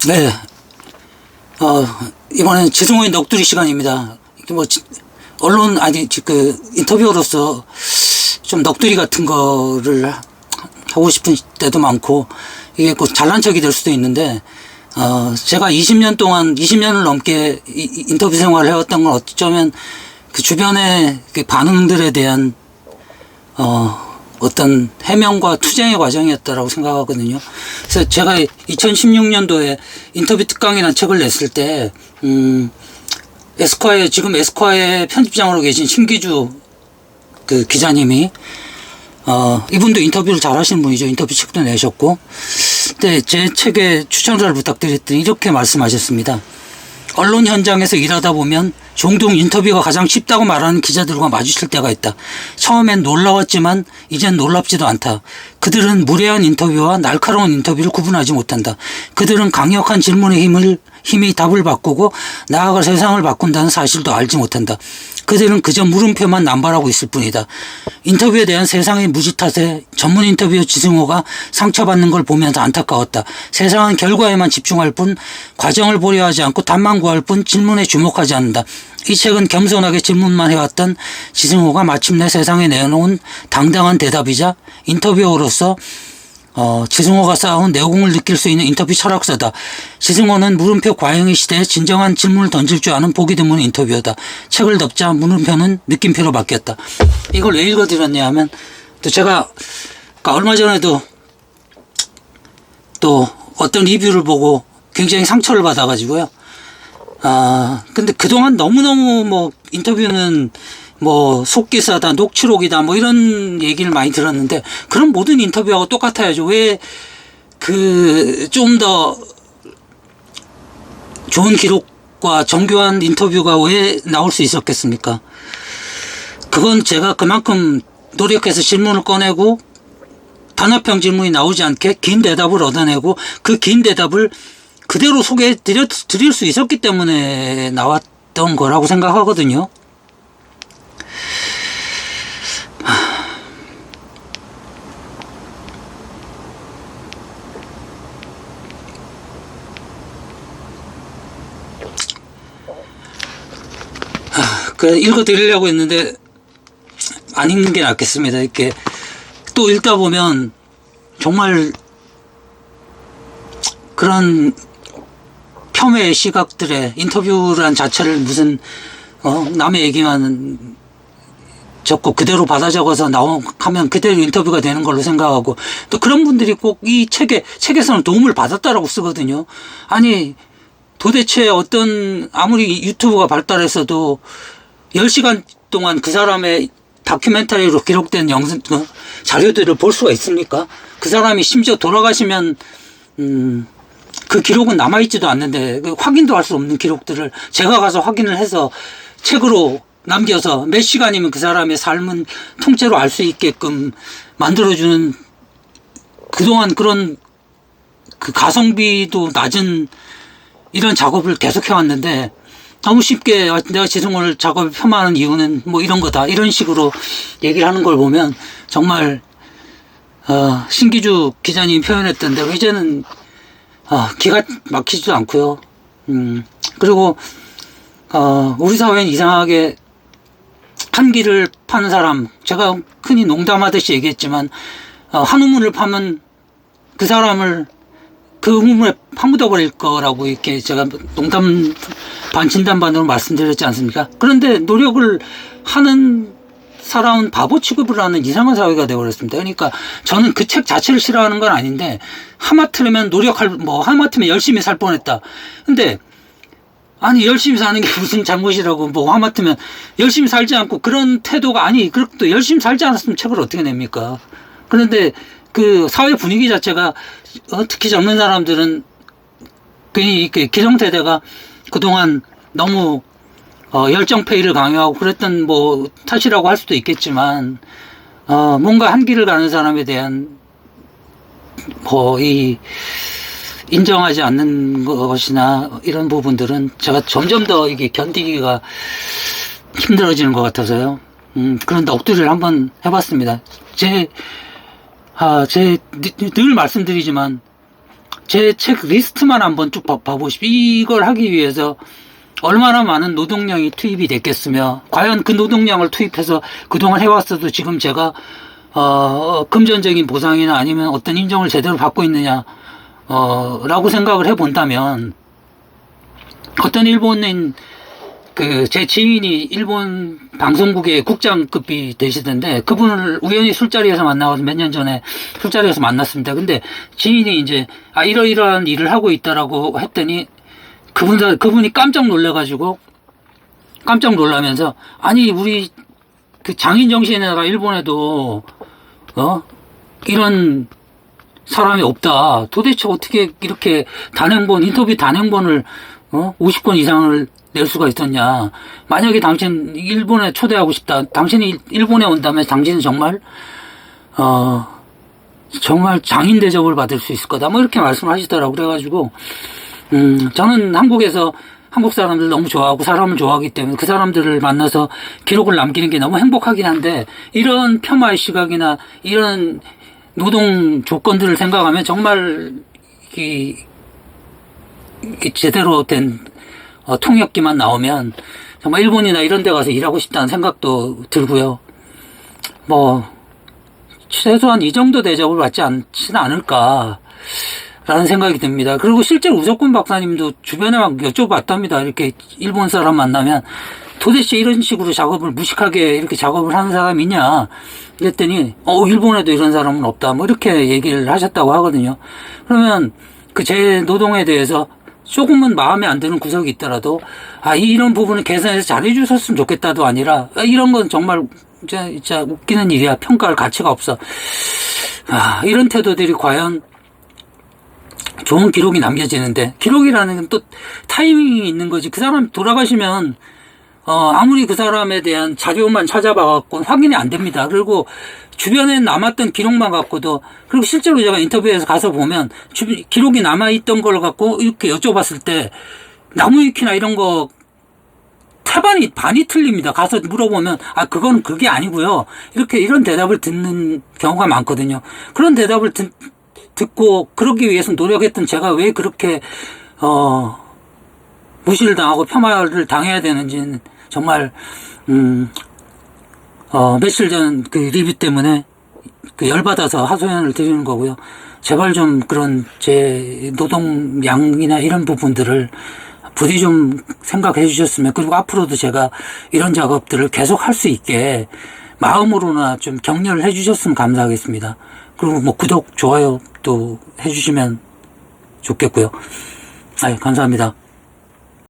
네, 이번엔 지승호의 넋두리 시간입니다. 뭐, 언론, 아니, 인터뷰로서 좀 넋두리 같은 거를 하고 싶은 때도 많고, 이게 꼭 잘난 척이 될 수도 있는데, 제가 20년을 넘게 인터뷰 생활을 해왔던 건 어쩌면 그 주변의 그 반응들에 대한, 어떤 해명과 투쟁의 과정이었다라고 생각하거든요. 그래서 제가 2016년도에 인터뷰 특강이라는 책을 냈을 때, 지금 에스콰이어의 편집장으로 계신 신기주 그 기자님이, 이분도 인터뷰를 잘 하시는 분이죠. 인터뷰 책도 내셨고. 근데 제 책에 추천사를 부탁드렸더니 이렇게 말씀하셨습니다. 언론 현장에서 일하다 보면 종종 인터뷰가 가장 쉽다고 말하는 기자들과 마주칠 때가 있다. 처음엔 놀라웠지만 이젠 놀랍지도 않다. 그들은 무례한 인터뷰와 날카로운 인터뷰를 구분하지 못한다. 그들은 강력한 질문의 힘이 답을 바꾸고 나아가 세상을 바꾼다는 사실도 알지 못한다. 그들은 그저 물음표만 남발하고 있을 뿐이다. 인터뷰에 대한 세상의 무지 탓에 전문 인터뷰 지승호가 상처받는 걸 보면서 안타까웠다. 세상은 결과에만 집중할 뿐 과정을 보려 하지 않고 답만 구할 뿐 질문에 주목하지 않는다. 이 책은 겸손하게 질문만 해왔던 지승호가 마침내 세상에 내놓은 당당한 대답이자 인터뷰어로서 지승호가 쌓아온 내공을 느낄 수 있는 인터뷰 철학서다. 지승호는 물음표 과잉의 시대에 진정한 질문을 던질 줄 아는 보기 드문 인터뷰어다. 책을 덮자 물음표는 느낌표로 바뀌었다. 이걸 왜 읽어드렸냐 하면 또 제가 얼마 전에도 또 어떤 리뷰를 보고 굉장히 상처를 받아가지고요. 근데 그동안 너무너무 뭐 인터뷰는 뭐 속기사다, 녹취록이다, 뭐 이런 얘기를 많이 들었는데 그런 모든 인터뷰하고 똑같아야죠. 왜 좀 더 좋은 기록과 정교한 인터뷰가 왜 나올 수 있었겠습니까? 그건 제가 그만큼 노력해서 질문을 꺼내고 단어평 질문이 나오지 않게 긴 대답을 얻어내고 그 긴 대답을 그대로 소개해 드릴 수 있었기 때문에 나왔던 거라고 생각하거든요. 그래 읽어드리려고 했는데 안 읽는 게 낫겠습니다. 이렇게 또 읽다 보면 정말 그런 폄훼의 시각들의 인터뷰란 자체를 무슨 남의 얘기만 적고 그대로 받아 적어서 하면 그대로 인터뷰가 되는 걸로 생각하고 또 그런 분들이 꼭 이 책에서는 도움을 받았다라고 쓰거든요. 아니 도대체 아무리 유튜브가 발달했어도 10시간 동안 그 사람의 다큐멘터리로 기록된 자료들을 볼 수가 있습니까? 그 사람이 심지어 돌아가시면 그 기록은 남아있지도 않는데 확인도 할 수 없는 기록들을 제가 가서 확인을 해서 책으로 남겨서 몇 시간이면 그 사람의 삶은 통째로 알 수 있게끔 만들어주는 그동안 그런 그 가성비도 낮은 이런 작업을 계속해왔는데 너무 쉽게 내가 지승호를 작업을 폄하하는 이유는 뭐 이런 거다 이런 식으로 얘기를 하는 걸 보면 정말 신기주 기자님이 표현했던 대로 이제는 기가 막히지도 않고요. 그리고 우리 사회는 이상하게 한기를 파는 사람, 제가 흔히 농담하듯이 얘기했지만 한 우물을 파면 그 사람을 그 우물에 파묻어버릴 거라고 이렇게 제가 농담 반 진담 반으로 말씀드렸지 않습니까? 그런데 노력을 하는 사람은 바보 취급을 하는 이상한 사회가 되어버렸습니다. 그러니까 저는 그 책 자체를 싫어하는 건 아닌데 하마터면 하마터면 열심히 살 뻔했다. 근데 아니 열심히 사는 게 무슨 잘못이라고 하마터면 열심히 살지 않고 그런 태도가 그것도 열심히 살지 않았으면 책을 어떻게 냅니까? 그런데 그 사회 분위기 자체가 특히 젊은 사람들은 괜히 이렇게 기성세대가 그동안 너무 열정페이를 강요하고 그랬던 탓이라고 할 수도 있겠지만 뭔가 한길을 가는 사람에 대한 이 인정하지 않는 것이나 이런 부분들은 제가 점점 더 이게 견디기가 힘들어지는 것 같아서요. 그런 넋두리를 한번 해봤습니다. 늘 말씀드리지만 제 책 리스트만 한번 쭉 봐보십시오. 이걸 하기 위해서 얼마나 많은 노동량이 투입이 됐겠으며, 과연 그 노동량을 투입해서 그동안 해왔어도 지금 제가 금전적인 보상이나 아니면 어떤 인정을 제대로 받고 있느냐 라고 생각을 해본다면, 어떤 일본인 제 지인이 일본 방송국의 국장급이 되시던데, 그분을 우연히 술자리에서 만나서 몇 년 전에 술자리에서 만났습니다. 근데 지인이 이제 이러이러한 일을 하고 있다라고 했더니 그분이 깜짝 놀라면서, 아니 우리 그 장인 정신의 나라 일본에도 이런 사람이 없다. 도대체 어떻게 이렇게 인터뷰 단행본을 50권 이상을 낼 수가 있었냐. 만약에 당신 일본에 초대하고 싶다. 당신이 일본에 온다면 당신은 정말 장인 대접을 받을 수 있을 거다. 뭐 이렇게 말씀하시더라고. 그래가지고 저는 한국에서 한국 사람들 너무 좋아하고 사람을 좋아하기 때문에 그 사람들을 만나서 기록을 남기는 게 너무 행복하긴 한데, 이런 폄하의 시각이나 이런 노동 조건들을 생각하면 정말 제대로 된 통역기만 나오면 정말 일본이나 이런 데 가서 일하고 싶다는 생각도 들고요. 뭐 최소한 이 정도 대접을 받지 않지는 않을까 라는 생각이 듭니다. 그리고 실제로 우석군 박사님도 주변에 막 여쭤봤답니다. 이렇게 일본 사람 만나면 도대체 이런 식으로 작업을 무식하게 이렇게 작업을 하는 사람이 있냐 그랬더니 일본에도 이런 사람은 없다 뭐 이렇게 얘기를 하셨다고 하거든요. 그러면 제 노동에 대해서 조금은 마음에 안 드는 구석이 있더라도 이런 부분을 개선해서 잘해 주셨으면 좋겠다도 아니라, 이런 건 정말 진짜 웃기는 일이야, 평가할 가치가 없어, 이런 태도들이 과연 좋은 기록이 남겨지는데, 기록이라는 건 또 타이밍이 있는 거지. 그 사람 돌아가시면 아무리 그 사람에 대한 자료만 찾아봐갖고 확인이 안 됩니다. 그리고 주변에 남았던 기록만 갖고도, 그리고 실제로 제가 인터뷰에서 가서 보면 기록이 남아있던 걸 갖고 이렇게 여쭤봤을 때 나무위키나 이런 거 반이 틀립니다. 가서 물어보면 그건 그게 아니고요, 이런 대답을 듣는 경우가 많거든요. 그런 대답을 듣고 그러기 위해서 노력했던 제가 왜 그렇게 무시를 당하고 폄하를 당해야 되는지는 정말 며칠 전 그 리뷰 때문에 열받아서 하소연을 드리는 거고요. 제발 좀 그런 제 노동량이나 이런 부분들을 부디 좀 생각해 주셨으면, 그리고 앞으로도 제가 이런 작업들을 계속 할 수 있게 마음으로나 좀 격려를 해 주셨으면 감사하겠습니다. 그리고 뭐 구독, 좋아요 또 해 주시면 좋겠고요. 감사합니다.